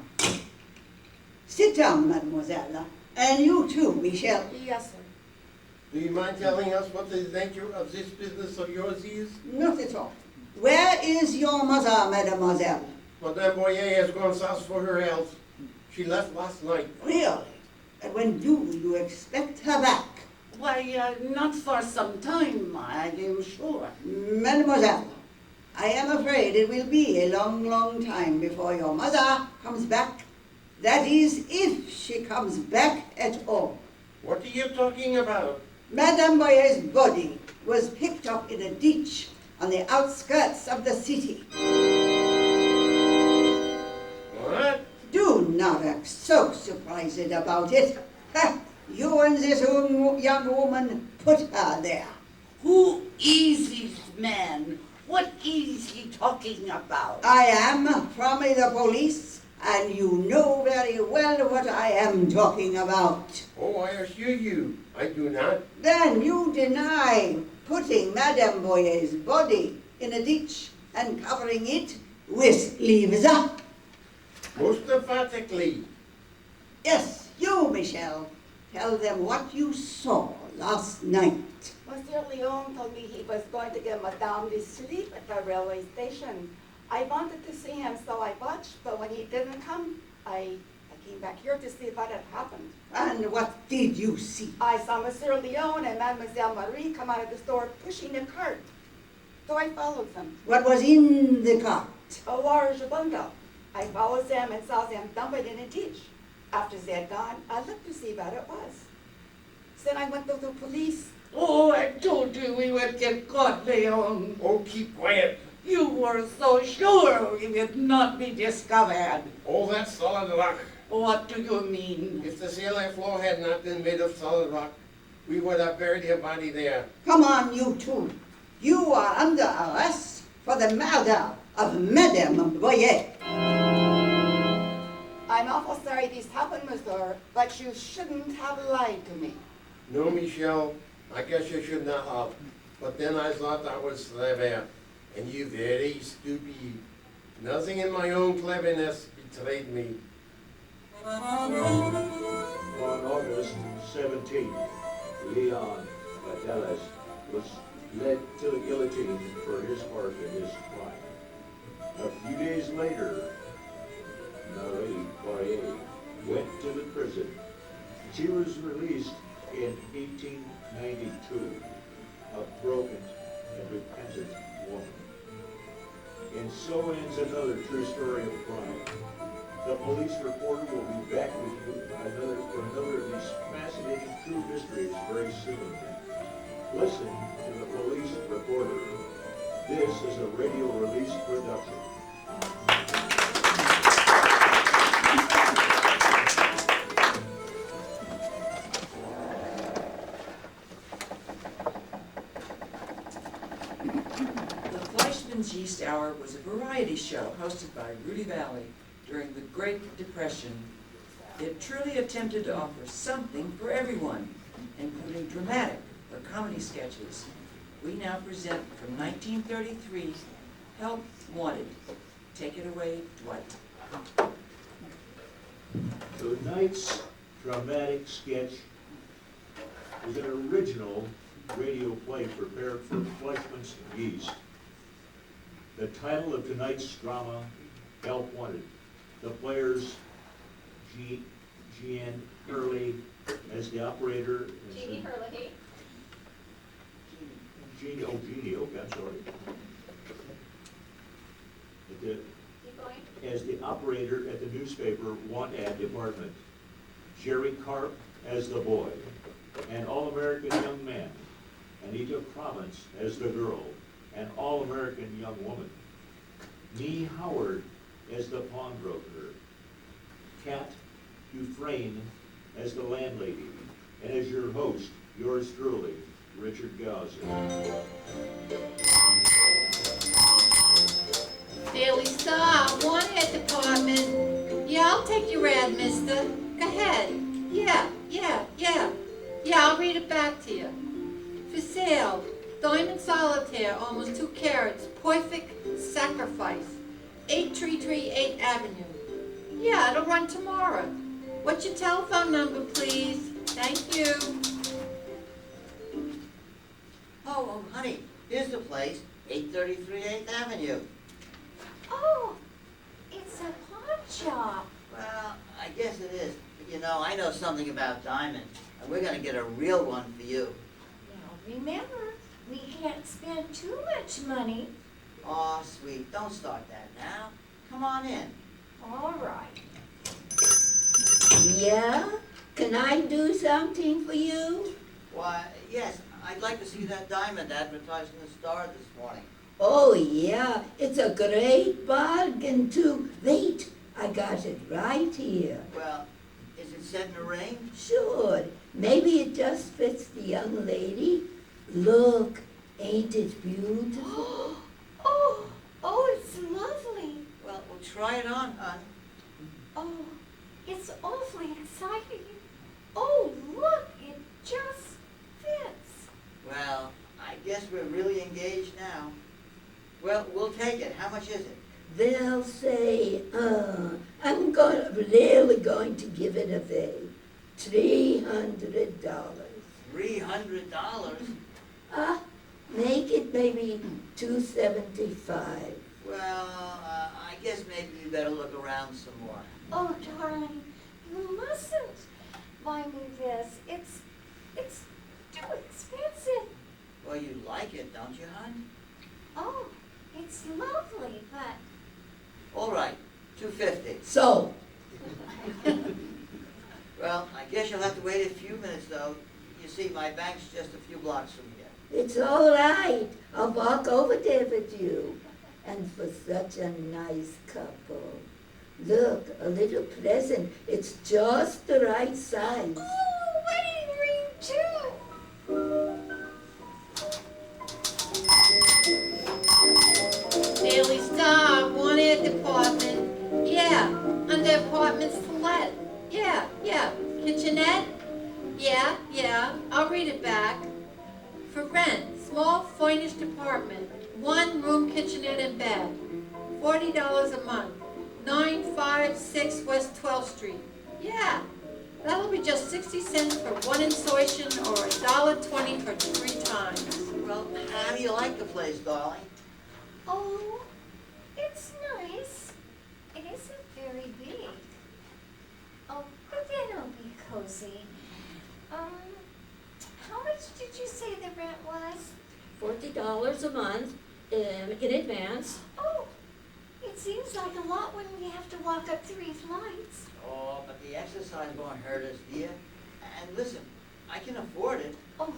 Sit down, mademoiselle. And you too, Michel. Yes, sir. Do you mind telling us what the nature of this business of yours is? Not at all. Where is your mother, mademoiselle? Madame Boyer has gone south for her health. She left last night. Really? And when do you expect her back? Why, not for some time, I am sure. Mademoiselle, I am afraid it will be a long, long time before your mother comes back. That is, if she comes back at all. What are you talking about? Madame Boyer's body was picked up in a ditch on the outskirts of the city. What? Do not act so surprised about it. Ha! You and this young woman put her there. Who is this man? What is he talking about? I am from the police, and you know very well what I am talking about. Oh, I assure you, I do not. Then you deny putting Madame Boyer's body in a ditch and covering it with leaves up. Most emphatically. Yes, you, Michel. Tell them what you saw last night. Monsieur Leon told me he was going to get Madame to sleep at the railway station. I wanted to see him, so I watched, but when he didn't come, I came back here to see what had happened. And what did you see? I saw Monsieur Leon and Mademoiselle Marie come out of the store pushing a cart. So I followed them. What was in the cart? A large bundle. I followed them and saw them dump it in a ditch. After they had gone, I looked to see what it was. Then I went to the police. Oh, I told you we would get caught, Leon. Oh, keep quiet. You were so sure we would not be discovered. Oh, that's solid rock. What do you mean? If the sailor floor had not been made of solid rock, we would have buried her body there. Come on, you two. You are under arrest for the murder of Madame Boyer. I'm awful sorry this happened, monsieur, but you shouldn't have lied to me. No, Michelle, I guess you should not have. But then I thought that was clever, and you very stupid. Nothing in my own cleverness betrayed me. On August 17th, Leon Daris was led to the guillotine for his part in this crime. A few days later, Marie Poirier went to the prison. She was released in 1892, a broken and repentant woman. And so ends another true story of crime. The police reporter will be back with you for another of these fascinating true mysteries very soon. Listen to the police reporter. This is a radio release production. Yeast Hour was a variety show hosted by Rudy Valley during the Great Depression. It truly attempted to offer something for everyone, including dramatic or comedy sketches. We now present from 1933, Help Wanted. Take it away, Dwight. Tonight's dramatic sketch is an original radio play prepared for Fleischman's Yeast. The title of tonight's drama, Help Wanted. The players, Jeannie Herlihy as the operator. Jeannie Herlihy. Jeannie, okay, I'm sorry. Keep going. As the operator at the newspaper want-ad department. Sherri Carp as the boy, an all-American young man. Anita as the girl, an all-American young woman. Nee Howard as the pawnbroker. Kat DuFresne as the landlady. And as your host, yours truly, Richard Gause. Daily Star, one-head department. Yeah, I'll take your ad, mister. Go ahead. Yeah, I'll read it back to you. For sale, diamond solitaire, almost 2 carats, perfect sacrifice. 8338 Avenue. Yeah, it'll run tomorrow. What's your telephone number, please? Thank you. Oh, honey, here's the place, 833 8th Avenue. Oh, it's a pawn shop. Well, I guess it is. But you know, I know something about diamonds, and we're gonna get a real one for you. Now remember, we can't spend too much money. Aw, sweet, don't start that now. Come on in. All right. Yeah? Can I do something for you? Why, yes, I'd like to see that diamond advertised in the Star this morning. Oh, yeah, it's a great bargain, too. Wait, I got it right here. Well, is it set in a ring? Sure, maybe it just fits the young lady. Look, ain't it beautiful? Oh, it's lovely. Well, we'll try it on, hon. Oh, it's awfully exciting. Oh, look, it just fits. Well, I guess we're really engaged now. Well, we'll take it. How much is it? They'll say, I'm really going to give it away. $300. $300? Make it maybe $275. Well, I guess maybe you better look around some more. Oh, darling, you mustn't buy me this. It's too expensive. Well, you like it, don't you, hon? Oh, it's lovely, but... All right, $250. So? Well, I guess you'll have to wait a few minutes, though. You see, my bank's just a few blocks from here. It's all right. I'll walk over there with you. And for such a nice couple. Look, a little present. It's just the right size. Oh, wedding ring, too. Daily Star, one-air department. Yeah, under apartments to let. Yeah. Kitchenette? Yeah, I'll read it back. Rent, small furnished apartment, 1 room, kitchenette and bed, $40 a month, 956 West 12th Street. Yeah, that'll be just 60 cents for 1 insertion or $1.20 for 3 times. Well, how do you like the place, darling? Oh, it's nice. It isn't very big. Oh, but then it'll be cozy. How much did you say the rent was? $40 a month in advance. Oh, it seems like a lot when we have to walk up 3 flights. Oh, but the exercise won't hurt us, dear. And listen, I can afford it. Oh,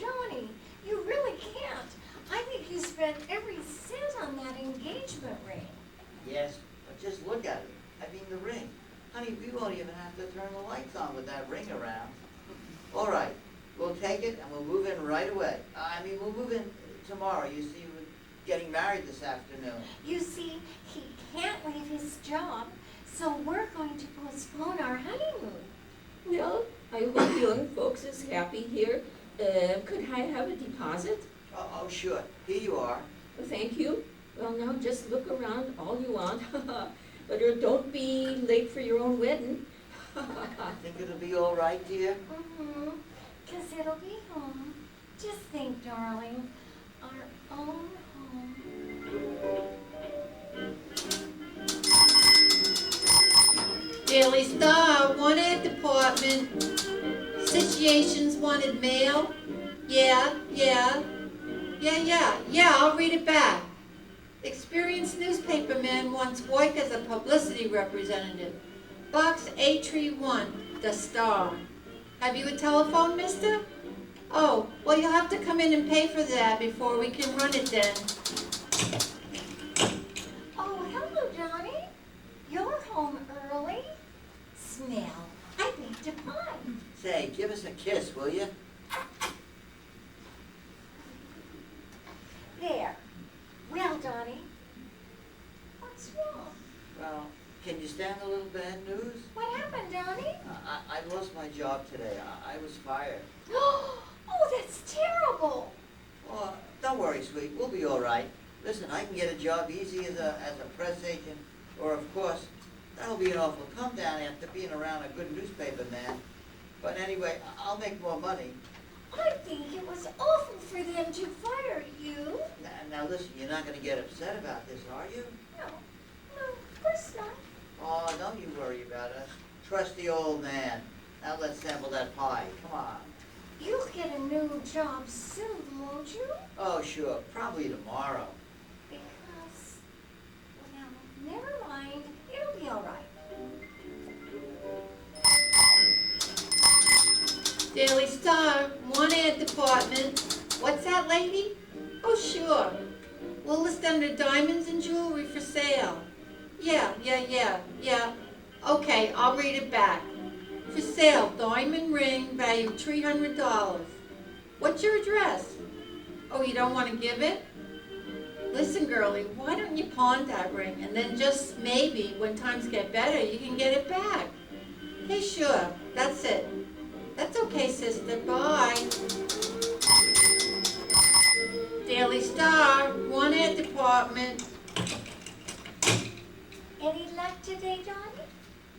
Johnny, you really can't. I think you spent every cent on that engagement ring. Yes, but just look at it. I mean, the ring. Honey, we won't even have to turn the lights on with that ring around. All right, we'll take it and we'll move in right away. We'll move in tomorrow. You see, we're getting married this afternoon. You see, he can't leave his job, so we're going to postpone our honeymoon. Well, I hope young folks is happy here. Could I have a deposit? Oh, sure. Here you are. Thank you. Well, now just look around all you want. But don't be late for your own wedding. I think it'll be all right, dear. Mm-hmm. 'Cause it'll be home. Just think, darling, our own home. Daily Star, wanted department. Situations wanted mail. Yeah, I'll read it back. Experienced newspaperman wants work as a publicity representative. Box A31, The Star. Have you a telephone, mister? Oh, well, you'll have to come in and pay for that before we can run it then. Oh, hello, Johnny. You're home early. Smell, I baked a pie. Say, give us a kiss, will you? There. Well, Johnny, what's wrong? Well, can you stand a little bad news? What happened, Johnny? I lost my job today. I was fired. Oh, that's terrible. Oh, don't worry, sweet. We'll be all right. Listen, I can get a job easy as a press agent, or of course, that'll be an awful come down after being around a good newspaper man. But anyway, I'll make more money. I think it was awful for them to fire you. Now listen, you're not going to get upset about this, are you? No, of course not. Oh, don't you worry about us. Trust the old man. Now let's sample that pie. Come on. You'll get a new job soon, won't you? Oh, sure. Probably tomorrow. Because, well, never mind. It'll be all right. Daily Star, one ad department. What's that, lady? Oh, sure. We'll list under diamonds and jewelry for sale. Yeah. Okay, I'll read it back. For sale, diamond ring, value $300. What's your address? Oh, you don't want to give it? Listen, girlie, why don't you pawn that ring, and then just maybe, when times get better, you can get it back. Hey, sure, that's it. That's okay, sister. Bye. Daily Star, one ad department. Any luck today, Johnny?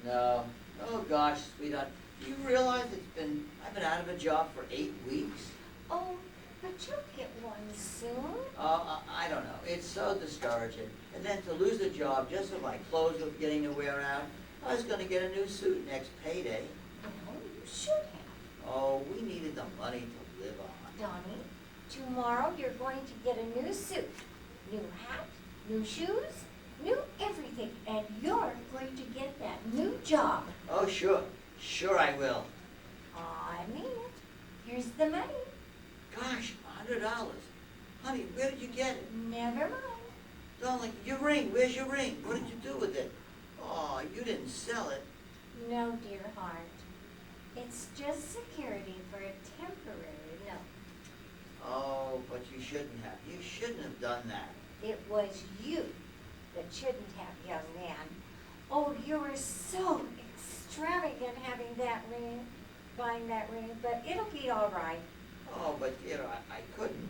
No. Oh, gosh, sweetheart. Do you realize I've been out of a job for 8 weeks? Oh, but you'll get one soon. I don't know. It's so discouraging. And then to lose a job just so my clothes were getting to wear out. I was going to get a new suit next payday. Well, you should have. Oh, we needed the money to live on. Donnie, tomorrow you're going to get a new suit, new hat, new shoes, new everything, and you're going to get that new job. Oh, sure. Sure I will. I mean it. Here's the money. Gosh, $100. Honey, where did you get it? Never mind. Darling, your ring. Where's your ring? What did you do with it? Oh, you didn't sell it. No, dear heart. It's just security for a temporary note. Oh, but you shouldn't have. You shouldn't have done that. It was you that shouldn't have, young man. Oh, you were so extravagant having that ring, buying that ring, but it'll be all right. Oh, but, I couldn't.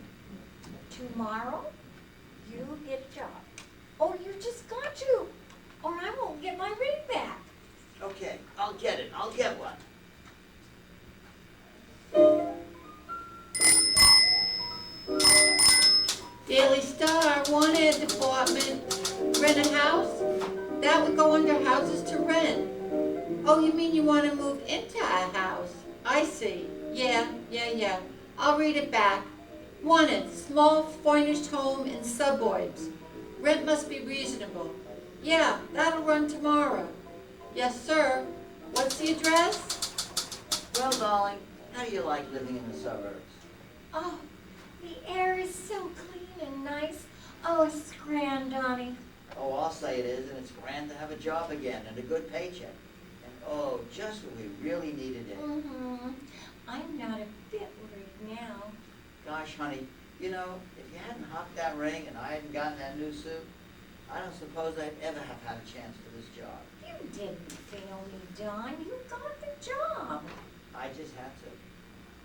Tomorrow, you get a job. Oh, you just got to, or I won't get my ring back. Okay, I'll get it. I'll get one. Daily Star, one ad department, rent a house? That would go under houses to rent. Oh, you mean you want to move into a house? I see. Yeah. I'll read it back. Wanted, small furnished home in suburbs. Rent must be reasonable. Yeah, that'll run tomorrow. Yes, sir. What's the address? Well, darling, how do you like living in the suburbs? Oh, the air is so clean and nice. Oh, it's grand, Donnie. Oh, I'll say it is, and it's grand to have a job again and a good paycheck. And oh, just when we really needed it. Mm-hmm. I'm not a bit worried now. Gosh, honey, if you hadn't hopped that ring and I hadn't gotten that new suit, I don't suppose I'd ever have had a chance for this job. You didn't fail me, Don. You got the job. I just had to.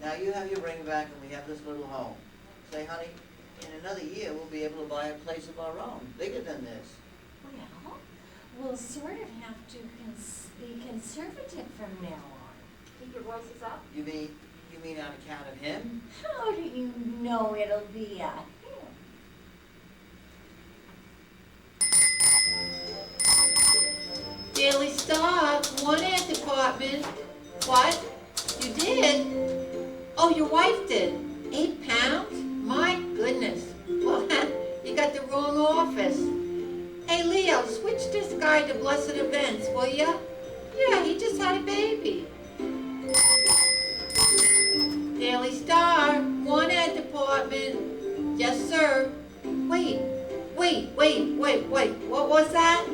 Now you have your ring back and we have this little home. Say, honey, in another year we'll be able to buy a place of our own, bigger than this. Well, we'll sort of have to be conservative from now on. Keep your voices up. You mean on account of him? How do you know it'll be a him? Daily Star, one ad department. What? You did? Oh, your wife did. 8 pounds? My goodness. Well, you got the wrong office. Hey, Leo, switch this guy to Blessed Events, will ya? Yeah, he just had a baby. Daily Star, one ad department. Yes, sir. Wait. What was that?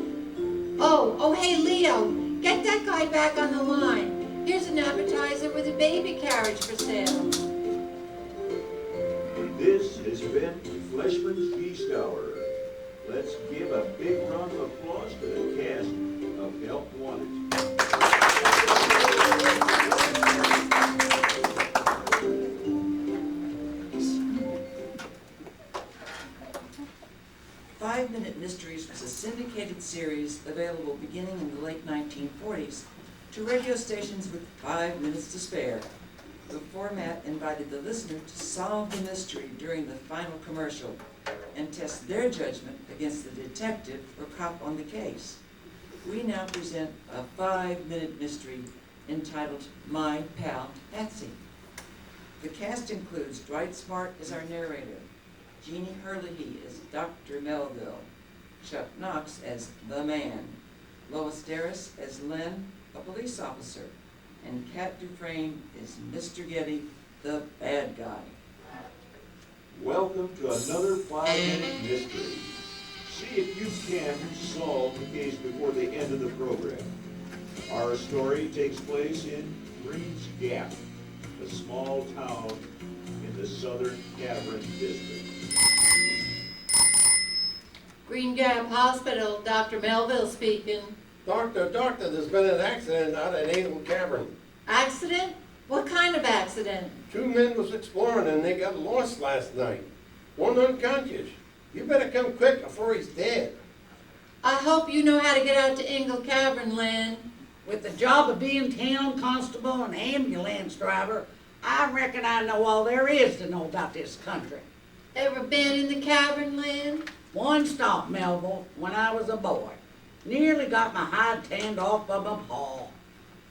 Oh, hey, Leo, get that guy back on the line. Here's an advertiser with a baby carriage for sale. This has been Fleshman's Feast Hour. Let's give a big round of applause to the cast of Help Wanted. 5-Minute Mysteries was a syndicated series available beginning in the late 1940s to radio stations with 5 minutes to spare. The format invited the listener to solve the mystery during the final commercial and test their judgment against the detective or cop on the case. We now present a 5-minute mystery entitled My Pal Patsy. The cast includes Dwight Smart as our narrator, Jeannie Herlihy as Dr. Melville, Chuck Knox as the man, Lois Daris as Lynne, a police officer, and Cat DuFresne is Mr. Getty, the bad guy. Welcome to another 5-minute mystery. See if you can solve the case before the end of the program. Our story takes place in Green's Gap, a small town in the southern Cavern District. Green Gap Hospital, Dr. Melville speaking. Doctor, there's been an accident out at Angel Cavern. Accident? What kind of accident? 2 men was exploring and they got lost last night. One unconscious. You better come quick before he's dead. I hope you know how to get out to Ingle Cavern, Lynne. With the job of being town constable and ambulance driver, I reckon I know all there is to know about this country. Ever been in the cavern, Lynne? One stop, Melville, when I was a boy. Nearly got my hide tanned off by my paw.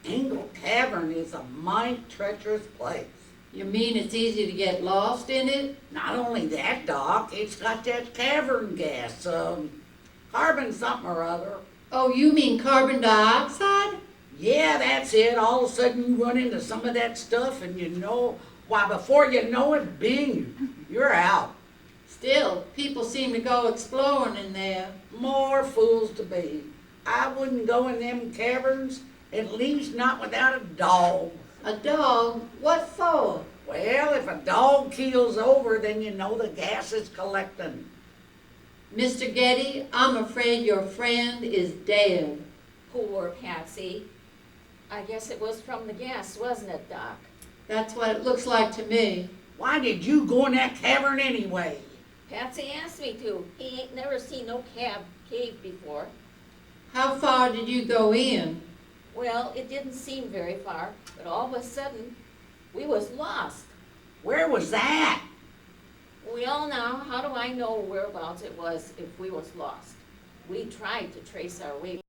Ingle Cavern is a mighty treacherous place. You mean it's easy to get lost in it? Not only that, Doc, it's got that cavern gas, carbon something or other. Oh, you mean carbon dioxide? Yeah, that's it. All of a sudden you run into some of that stuff and why, before you know it, bing, you're out. Still, people seem to go exploring in there. More fools to be. I wouldn't go in them caverns, at least not without a dog. A dog? What for? Well, if a dog keels over, then you know the gas is collecting. Mr. Getty, I'm afraid your friend is dead. Poor Patsy. I guess it was from the gas, wasn't it, Doc? That's what it looks like to me. Why did you go in that cavern anyway? Patsy asked me to. He ain't never seen no cave before. How far did you go in? Well, it didn't seem very far, but all of a sudden, we was lost. Where was that? Well, now, how do I know whereabouts it was if we was lost? We tried to trace our way.